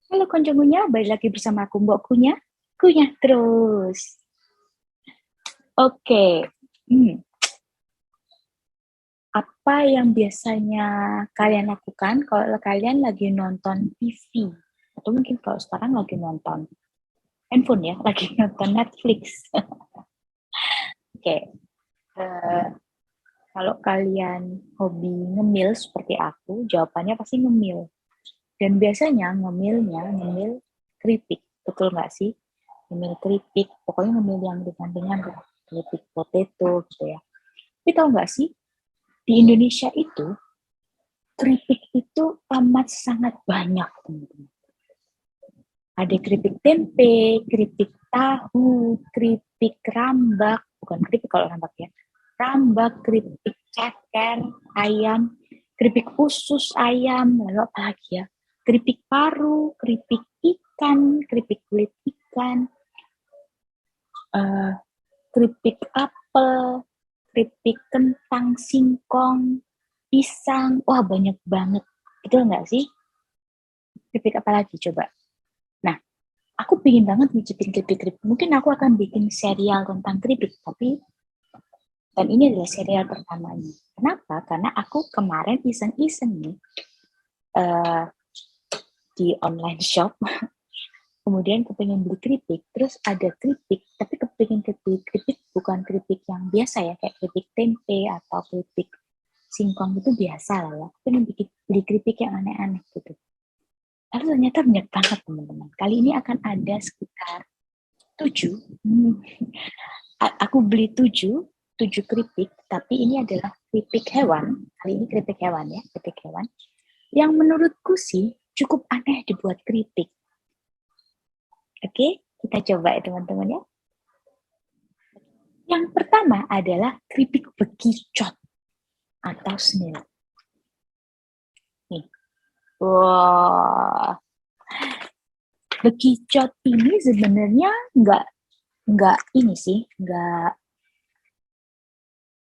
Halo koncomunya, balik lagi bersama aku Mbok Kunyah. Kunyah terus. Oke. Apa yang biasanya kalian lakukan kalau kalian lagi nonton TV? Atau mungkin kalau sekarang lagi nonton handphone ya, lagi nonton Netflix. Oke. Eh, Kalau kalian hobi ngemil seperti aku, jawabannya pasti ngemil. Dan biasanya ngemil keripik. Betul nggak sih? Ngemil keripik, pokoknya ngemil yang ringan-ringan, keripik potato gitu ya. Tapi tahu nggak sih, di Indonesia itu, keripik itu amat sangat banyak, teman-teman. Ada keripik tempe, keripik tahu, keripik rambak, bukan keripik kalau rambak ya, rambak, keripik ceker, ayam, keripik usus ayam, lalu apa lagi ya, keripik paru, keripik ikan, keripik kulit ikan, uh, keripik apel, keripik kentang, singkong, pisang, wah banyak banget, betul nggak sih? Keripik apa lagi coba? Nah, aku pingin banget nyicipin keripik-keripik. Mungkin aku akan bikin serial tentang keripik, dan ini adalah serial pertamanya. Kenapa? Karena aku kemarin iseng-iseng nih uh, di online shop, kemudian kepengen beli keripik, terus ada keripik, tapi kepengen keripik bukan keripik yang biasa ya, kayak keripik tempe atau keripik singkong itu biasa lah ya. Aku pengen beli keripik yang aneh-aneh gitu. Lalu ternyata banyak banget teman-teman. Kali ini akan ada sekitar 7. Aku beli 7 keripik, tapi ini adalah keripik hewan. Kali ini keripik hewan ya, keripik hewan. Yang menurutku sih cukup aneh dibuat keripik. Oke, kita coba ya teman-teman ya. Yang pertama adalah keripik bekicot atau snail. Nih. Wah, bekicot ini sebenarnya nggak ini sih, nggak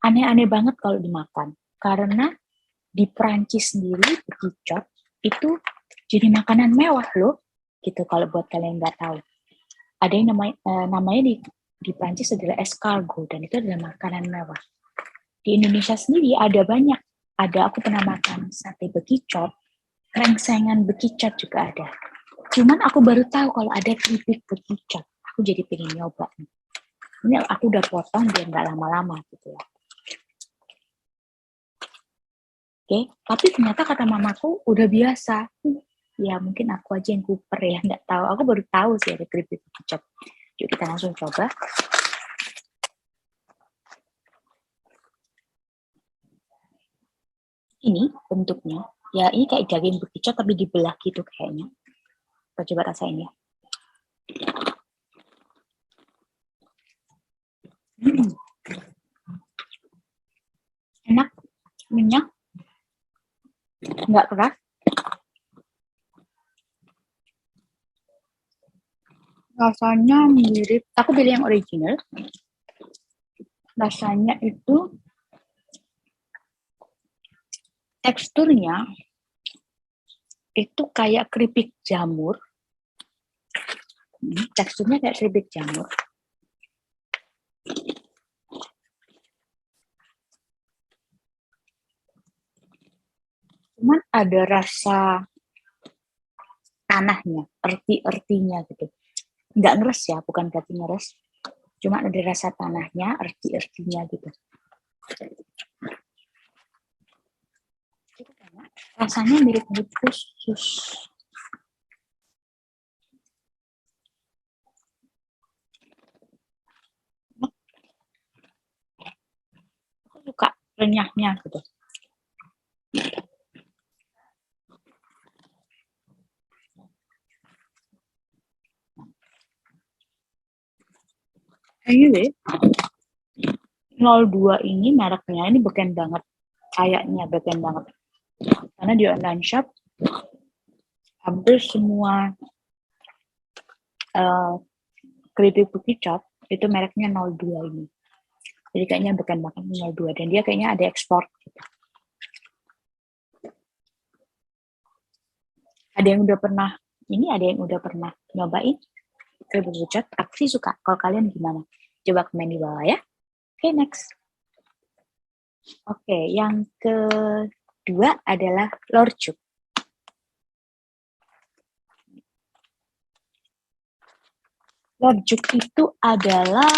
aneh-aneh banget kalau dimakan. Karena di Prancis sendiri bekicot itu jadi makanan mewah loh, gitu kalau buat kalian nggak tahu. Ada yang namanya di Prancis adalah escargot dan itu adalah makanan mewah. Di Indonesia sendiri ada banyak. Ada aku pernah makan sate bekicot, krengsengan bekicot juga ada. Cuman aku baru tahu kalau ada keripik bekicot. Aku jadi pengen nyoba. Ini aku udah potong biar nggak lama-lama gitu ya. Oke, tapi ternyata kata mamaku udah biasa. Ya mungkin aku aja yang kuper ya, nggak tahu. Aku baru tahu sih ada keripik bekicot. Yuk kita langsung coba. Ini bentuknya, ya ini kayak daging bekicot tapi dibelah gitu kayaknya. Kita coba rasain ya. Enak, minyak, nggak keras. Rasanya mirip, aku pilih yang original. Rasanya itu teksturnya itu kayak keripik jamur. Teksturnya kayak keripik jamur. Cuman ada rasa tanahnya, erti-ertinya gitu. Nggak ngeres ya, bukan berarti ngeres. Cuma ada rasa tanahnya, erti-ertinya gitu. Rasanya mirip-mirip usus. Aku suka renyahnya gitu. Anyway, 02 ini mereknya ini beken banget. Kayaknya beken banget. Karena di online shop hampir semua keripik bekicot itu mereknya 02 ini. Jadi kayaknya beken banget 02 dan dia kayaknya ada ekspor gitu. Ada yang udah pernah Ini ada yang udah pernah nyobain keripik bekicot? Aku sih suka. Kalau kalian gimana? Coba komen di bawah ya. Oke, next. Oke, yang kedua adalah lorjuk. Lorjuk itu adalah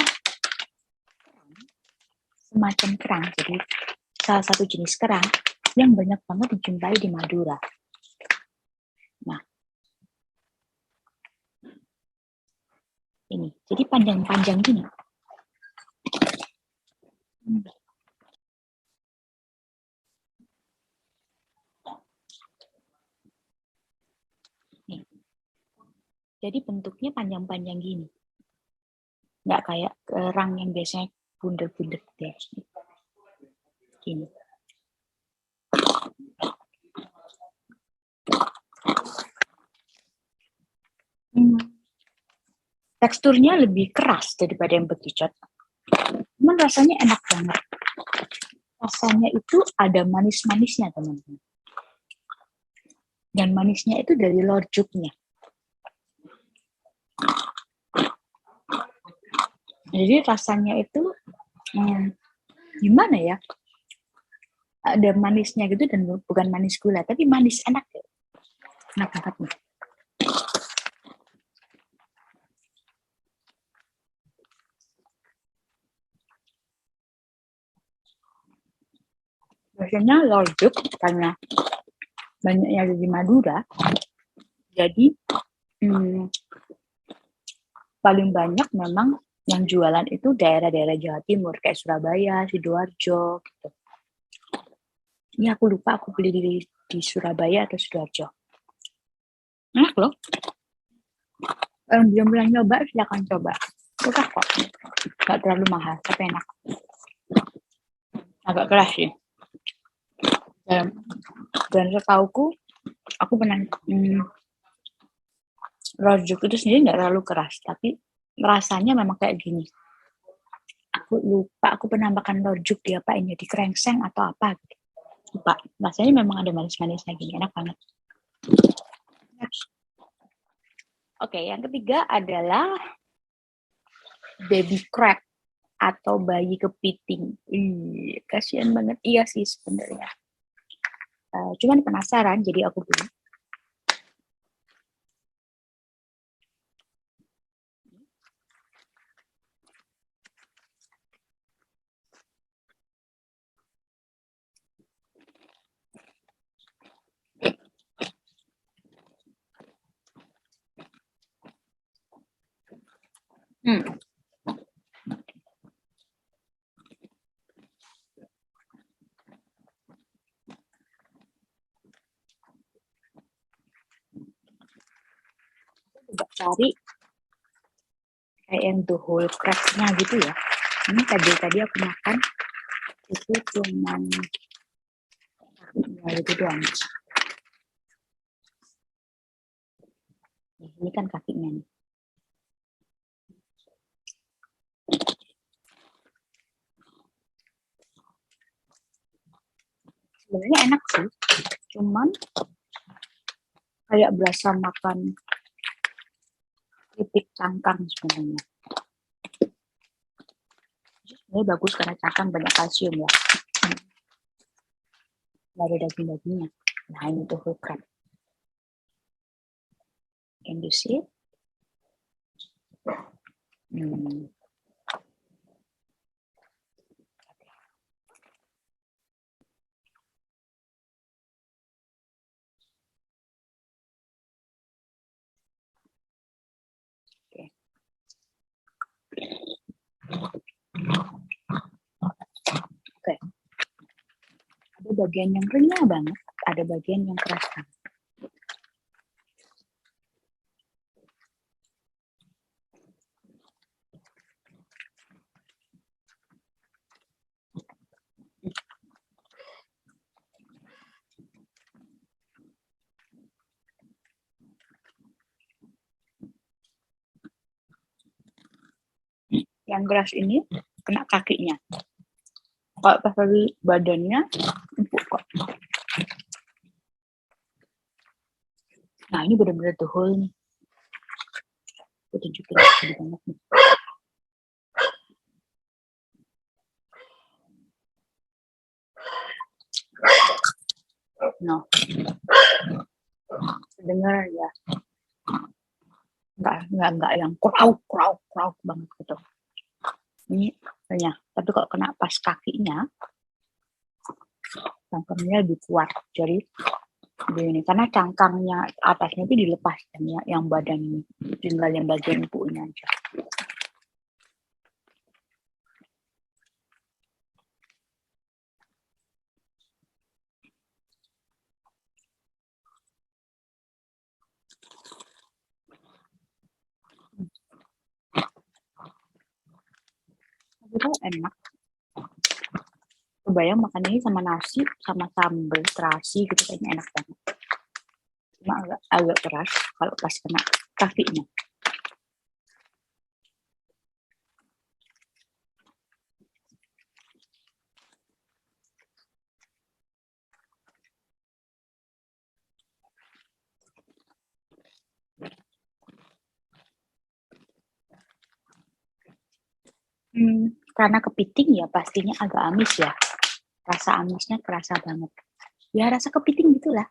semacam kerang. Jadi salah satu jenis kerang yang banyak banget dijumpai di Madura. Nah, ini. Jadi panjang-panjang gini. Nih. Jadi bentuknya panjang-panjang gini. Nggak kayak kerang yang biasanya bundel-bundel deh. Gini. Teksturnya lebih keras daripada yang bekicot. Cuman rasanya enak banget. Rasanya itu ada manis-manisnya, teman-teman. Dan manisnya itu dari lorjuknya. Jadi rasanya itu gimana ya? Ada manisnya gitu dan bukan manis gula, tapi manis enak ya. Enak banget nih. Biasanya lorjuk karena banyaknya ada di Madura, jadi paling banyak memang yang jualan itu daerah-daerah Jawa Timur kayak Surabaya, Sidoarjo gitu. Ini aku lupa aku beli di Surabaya atau Sidoarjo. Enak loh. Belum pernah nyoba silakan coba. Murah kok. Gak terlalu mahal tapi enak. Agak keras sih. Dan setauku aku pernah lorjuk itu sendiri nggak terlalu keras, tapi rasanya memang kayak gini. Aku lupa aku pernah makan lorjuk di apa ini, di krengseng atau apa gitu. Lupa. Rasanya memang ada manis-manisnya gini, enak banget. Oke, yang ketiga adalah baby crab atau bayi kepiting. Kasihan banget. Iya sih sebenarnya. Cuman penasaran, jadi aku beli. Coba cari kayak yang the whole crab-nya gitu ya. Ini tadi aku makan itu cuman ya itu doang. Ini kan kakinya nih. Sebenarnya enak sih, cuman kayak berasa makan keripik cangkang sebenarnya. Sebenarnya bagus karena cangkang banyak kalsium ya. Nggak ada daging-dagingnya. Nah ini tuh whole crab. Can you see it? Oke. Ada bagian yang renyah banget, ada bagian yang keras banget. Yang keras ini kena kakinya. Kalau pas lagi badannya empuk kok. Nah ini benar-benar the whole nih. Aku tunjukin gede banget nih. No. Dengar ya. Enggak yang krauk banget gitu. Ini ya, tapi kalau kena pas kakinya, cangkangnya lebih kuat. Jadi ini karena cangkangnya atasnya itu dilepas ya, yang badan ini, tinggal yang bagian ibunya aja. Itu enak. Kebayang makan ini sama nasi, sama sambal terasi gitu, kayaknya enak banget. Cuma agak keras kalau pas kena kakinya. Karena kepiting ya pastinya agak amis ya. Rasa amisnya kerasa banget. Ya rasa kepiting gitulah.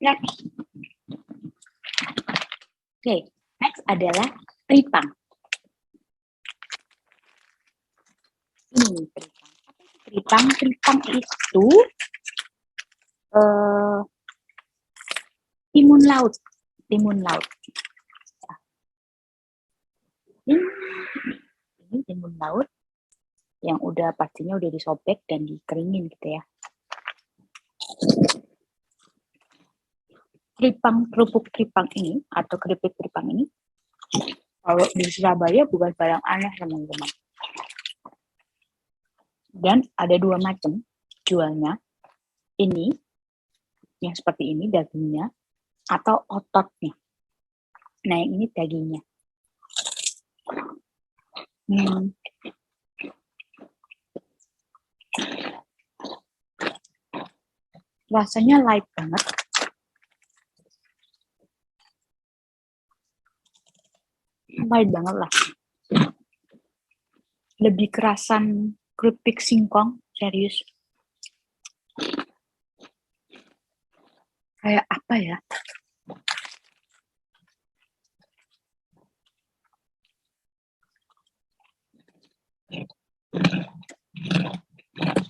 Next. Next adalah tripang. Ini tripang. Tripang itu timun laut. Ini timun laut yang pastinya udah disobek dan dikeringin gitu ya. Kerupuk tripang ini atau keripik tripang ini kalau di Surabaya bukan barang aneh teman-teman. Dan ada 2 macam jualnya. Ini yang seperti ini dagingnya atau ototnya. Nah yang ini dagingnya. Rasanya light banget. Light banget lah. Lebih kerasan keripik singkong, serius. Kayak apa ya?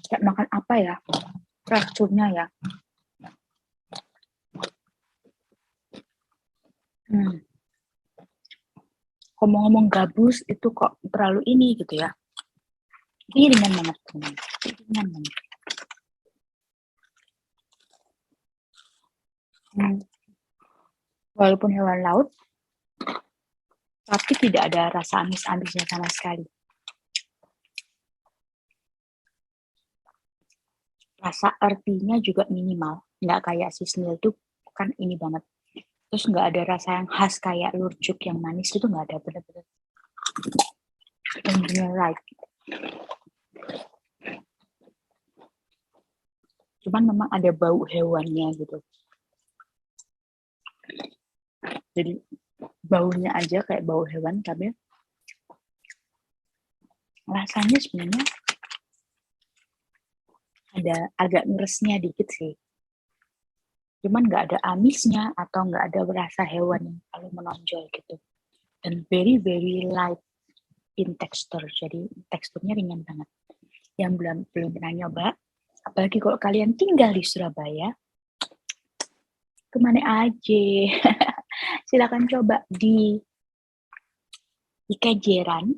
Kayak makan apa ya? Teksturnya ya. Ngomong-ngomong gabus itu kok terlalu ini gitu ya. Ini ringan banget. Ringan banget. Walaupun hewan laut, tapi tidak ada rasa amis-amisnya sama sekali. Rasa earthy-nya juga minimal. Nggak kayak si snail tuh kan ini banget. Terus nggak ada rasa yang khas kayak lurjuk yang manis itu nggak ada, bener-bener. Bener-bener right. Cuman memang ada bau hewannya gitu. Jadi baunya aja kayak bau hewan, tapi rasanya sebenarnya ada agak ngeresnya dikit sih. Cuman nggak ada amisnya atau nggak ada rasa hewan yang kalau menonjol gitu. Dan very light in texture, jadi teksturnya ringan banget. Yang belum pernah nyoba, apalagi kalau kalian tinggal di Surabaya, kemana aja, silakan coba di Kenjeran.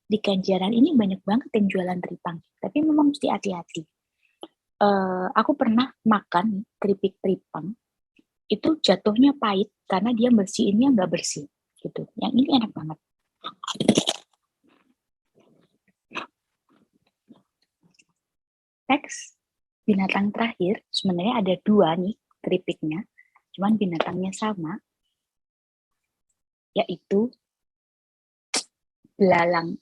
Di Kenjeran ini banyak banget yang jualan tripang, tapi memang mesti hati-hati. Aku pernah makan keripik tripang, itu jatuhnya pahit karena dia bersihinnya nggak bersih gitu. Yang ini enak banget. Next, binatang terakhir sebenarnya ada 2 nih keripiknya, cuman binatangnya sama, yaitu belalang.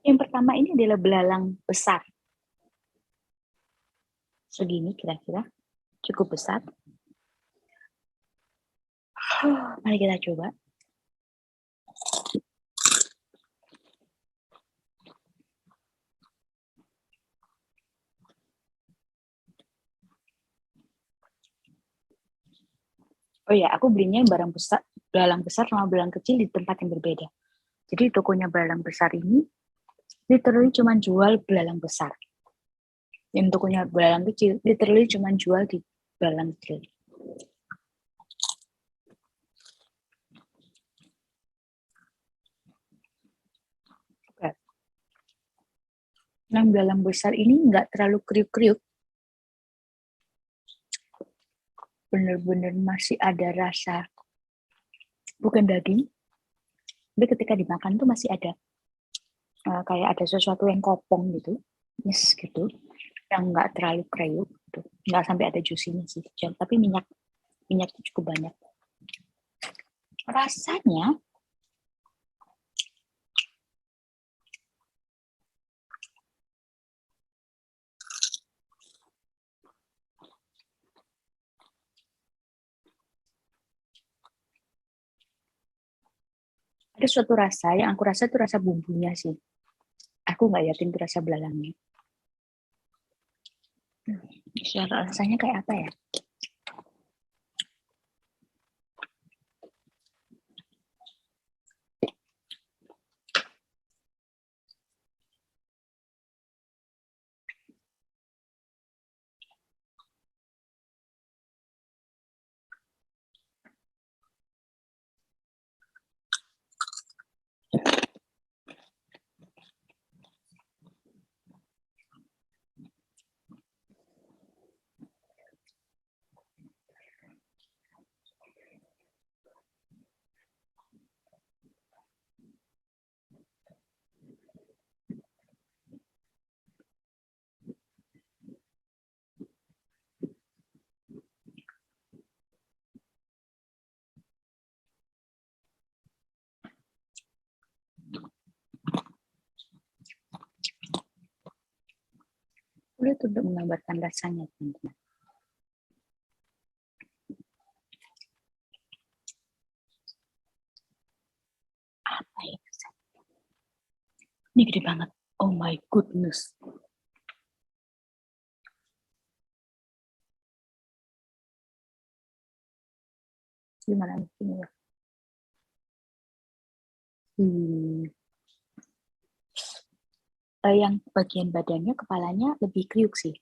Yang pertama ini adalah belalang besar. Segini kira-kira, cukup besar. Mari kita coba. Oh ya, aku belinya belalang besar sama belalang kecil di tempat yang berbeda. Jadi tokonya belalang besar ini literally cuma jual belalang besar. Yang tokonya belalang kecil literally cuma jual di belalang kecil. Oke. Yang belalang besar ini nggak terlalu kriuk-kriuk. Bener-bener masih ada rasa, bukan daging, tapi ketika dimakan tuh masih ada kayak ada sesuatu yang kopong gitu, yes gitu, yang nggak terlalu kriuk, gitu. Nggak sampai ada juicy-nya sih, tapi minyaknya cukup banyak. Rasanya ada suatu rasa yang aku rasa itu rasa bumbunya sih. Aku nggak yakin itu rasa belalangnya. Rasanya kayak apa ya? Sulit untuk menggambarkan rasanya, teman-teman. Apa ya? Ini gede banget. Oh my goodness. Gimana ini ya? Yang bagian badannya, kepalanya lebih kriuk sih.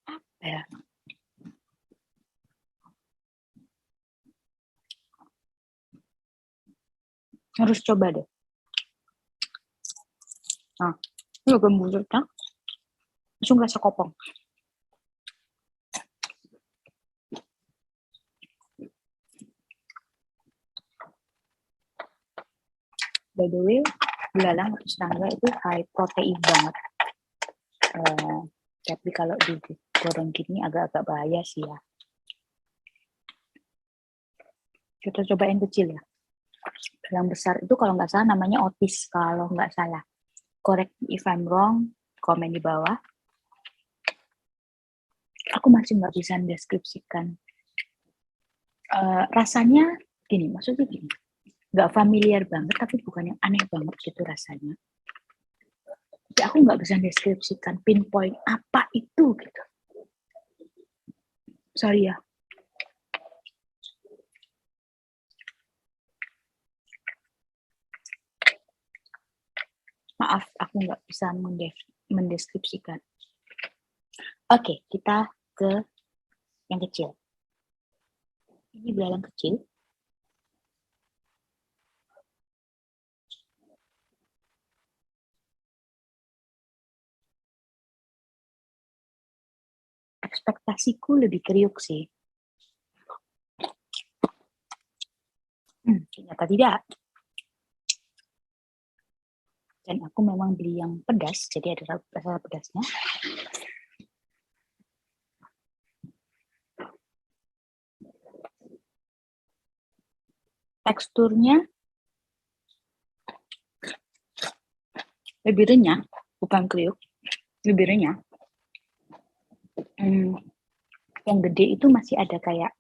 Apa ya? Harus coba deh. Nah, ini gembusnya langsung rasa kopong. By the way, belalang atau serangga itu high protein banget. Tapi kalau digoreng gini agak-agak bahaya sih ya. Kita coba yang kecil ya. Belalang besar itu kalau nggak salah namanya otis, kalau nggak salah. Correct if I'm wrong, komen di bawah. Aku masih nggak bisa mendeskripsikan. Rasanya gini, maksudnya gini. Nggak familiar banget, tapi bukan yang aneh banget gitu rasanya. Tapi aku nggak bisa mendeskripsikan pinpoint apa itu gitu. Sorry ya. Maaf, aku nggak bisa mendeskripsikan. Oke, kita ke yang kecil. Ini belalang kecil. Ekspektasiku lebih kriuk sih. Ternyata tidak. Dan aku memang beli yang pedas, jadi ada rasa pedasnya. Teksturnya lebih renyah, bukan kriuk, lebih renyah. Yang gede itu masih ada kayak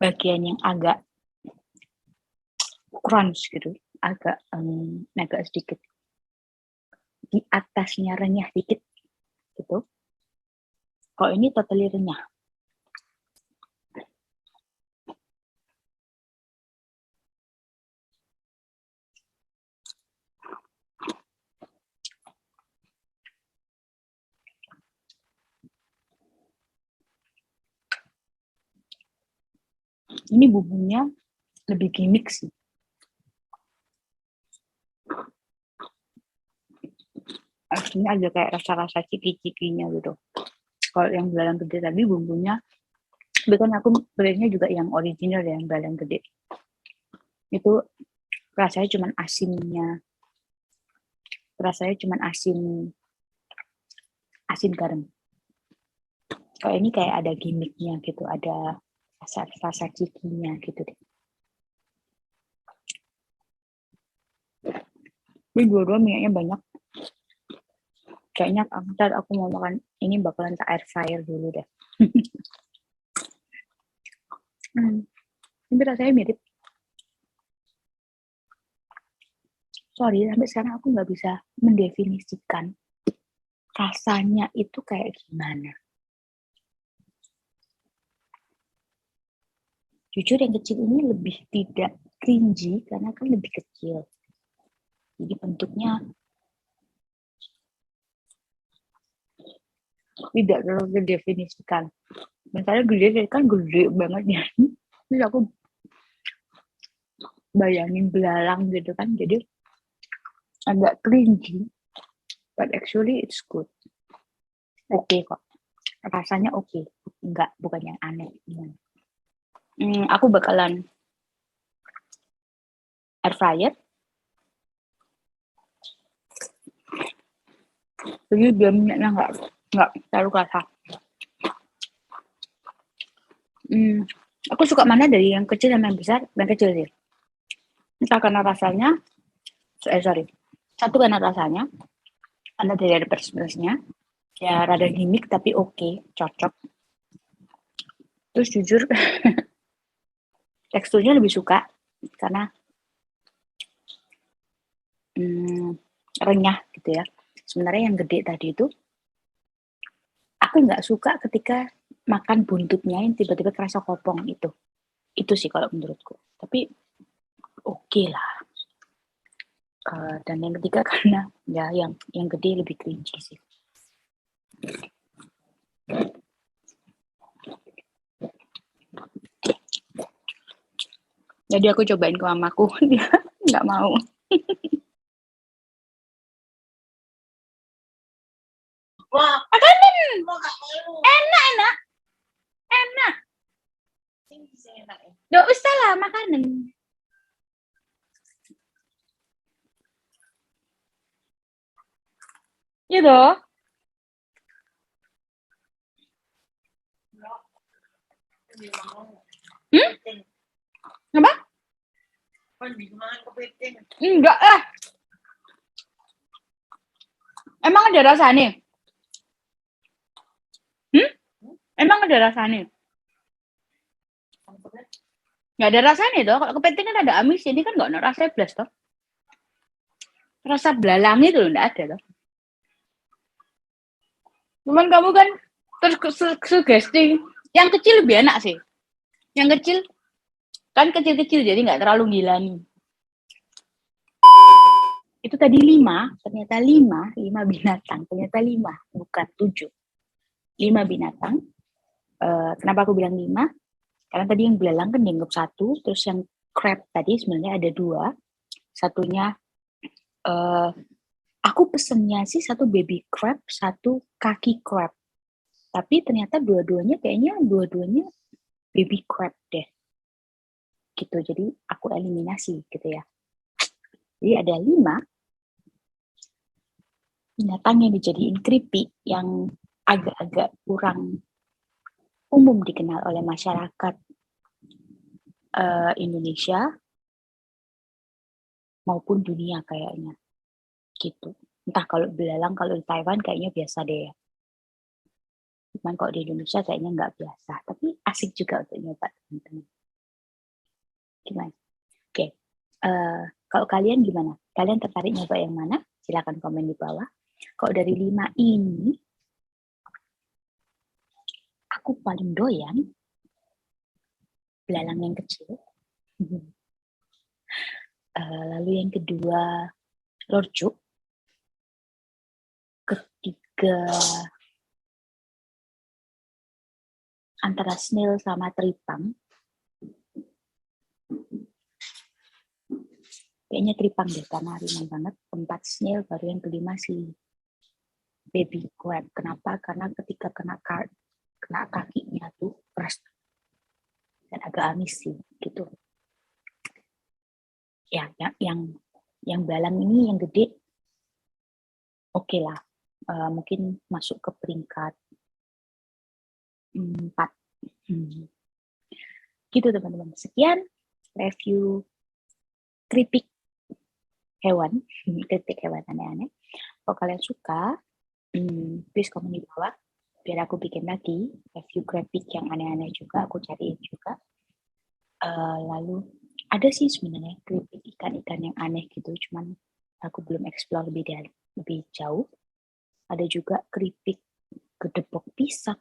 bagian yang agak crunch gitu, agak sedikit di atasnya renyah dikit gitu. Kalau ini totally renyah. Ini bumbunya lebih gimmick sih. Aslinya ada kayak rasa-rasa ciki-cikinya gitu. Kalau yang belalang gede tadi bumbunya, bahkan aku belinya juga yang original ya, yang belalang gede. Itu rasanya cuman asinnya. Rasanya cuman asin garam. Kalau ini kayak ada gimmicknya gitu, ada rasa cikinya gitu deh. Ini dua-dua minyaknya banyak. Kayaknya ntar aku mau makan ini bakalan tak air fryer dulu deh. Ini rasanya mirip. Sorry, sampai sekarang aku nggak bisa mendefinisikan rasanya itu kayak gimana. Jujur yang kecil ini lebih tidak cringy karena kan lebih kecil. Jadi bentuknya tidak terlalu didefinisikan. Misalnya gede kan gede banget ya. Terus aku bayangin belalang gitu kan, jadi agak cringy. But actually it's good. Oke kok. Rasanya oke. Enggak, bukan yang aneh. Aku bakalan air fryer. Jadi biar minyaknya nggak terlalu kasar. Aku suka mana dari yang kecil sama yang besar? Yang kecil sih. Entah karena rasanya, satu karena rasanya, karena dari ada pedas-pedasnya, ya rada gimmick tapi oke, cocok. Terus jujur, teksturnya lebih suka karena renyah gitu ya. Sebenarnya yang gede tadi itu, aku nggak suka ketika makan buntutnya yang tiba-tiba kerasa kopong itu. Itu sih kalau menurutku. Tapi oke lah. Dan yang ketiga karena ya yang gede lebih cringy sih. Jadi aku cobain ke mamaku, dia nggak mau. Wah, makanan. Enak. Nggak usah lah makanan. Gitu. Apa? Enggak lah. Emang ada rasanya? Emang ada rasanya? Nggak ada rasanya toh. Kalau kepiting kan ada amis, ini kan nggak ada rasa blas toh. Rasa belalang itu loh, nggak ada toh. Cuman kamu kan terus sugesti. Yang kecil lebih enak sih. Yang kecil kan kecil-kecil jadi nggak terlalu gila nih. Itu tadi 5, ternyata 5 binatang, ternyata 5, bukan 7. 5 binatang. Kenapa aku bilang 5? Karena tadi yang belalang kan dianggap 1, terus yang crab tadi sebenarnya ada 2. Satunya aku pesennya sih 1 baby crab, 1 kaki crab. Tapi ternyata dua-duanya baby crab deh. gitu. Jadi aku eliminasi gitu ya. Jadi ada 5 binatang yang dijadiin keripik yang agak-agak kurang umum dikenal oleh masyarakat Indonesia maupun dunia kayaknya gitu. Entah kalau belalang kalau di Taiwan kayaknya biasa deh ya. Cuman kalau di Indonesia kayaknya nggak biasa. Tapi asik juga untuk nyoba teman-teman. Gimana? Oke. Kalau kalian gimana? Kalian tertarik nyoba yang mana? Silakan komen di bawah. Kalau dari 5 ini, aku paling doyan belalang yang kecil. Lalu yang kedua, lorjuk. Ketiga, antara snail sama teripang. Kayaknya teripang deh, karena ringan banget. 4 snail, baru yang kelima si baby crab. Kenapa? Karena ketika kena kakinya tuh keras dan agak amis sih, gitu. Ya, yang belalang ini yang gede, oke lah. Mungkin masuk ke peringkat 4. Gitu teman-teman. Sekian review keripik hewan, keripik hewan aneh-aneh. Kalau kalian suka, please komen di bawah biar aku bikin lagi review keripik yang aneh-aneh juga, aku cariin juga. Lalu ada sih sebenarnya keripik ikan-ikan yang aneh gitu, cuman aku belum explore lebih jauh. Ada juga keripik gedebok pisang.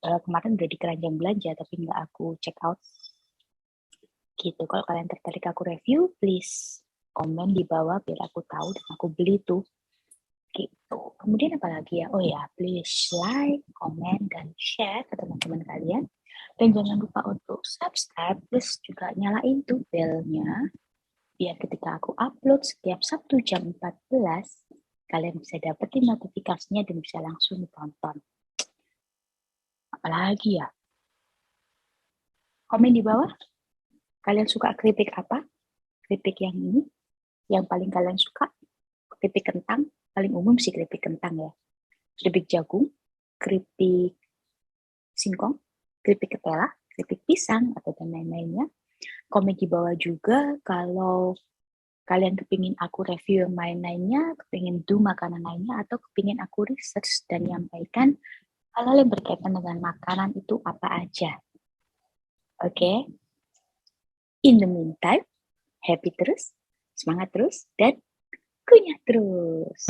Kemarin udah di keranjang belanja tapi nggak aku check out. Gitu. Kalau kalian tertarik aku review, please komen di bawah biar aku tahu dan aku beli tuh. Gitu. Kemudian apa lagi ya? Oh ya, please like, komen, dan share ke teman-teman kalian. Dan jangan lupa untuk subscribe, plus juga nyalain tuh belnya. Biar ketika aku upload setiap Sabtu jam 14, kalian bisa dapetin notifikasinya dan bisa langsung tonton. Apalagi ya? Komen di bawah. Kalian suka keripik apa? Keripik yang ini? Yang paling kalian suka? Keripik kentang? Paling umum sih keripik kentang ya. Keripik jagung, keripik singkong, keripik ketela, keripik pisang, atau dan lain-lainnya. Komen di bawah juga kalau kalian kepingin aku review yang lain-lainnya, kepingin do makanan lainnya, atau kepingin aku research dan nyampaikan hal-hal yang berkaitan dengan makanan itu apa aja. Oke? In the meantime, happy terus, semangat terus, dan kunyah terus.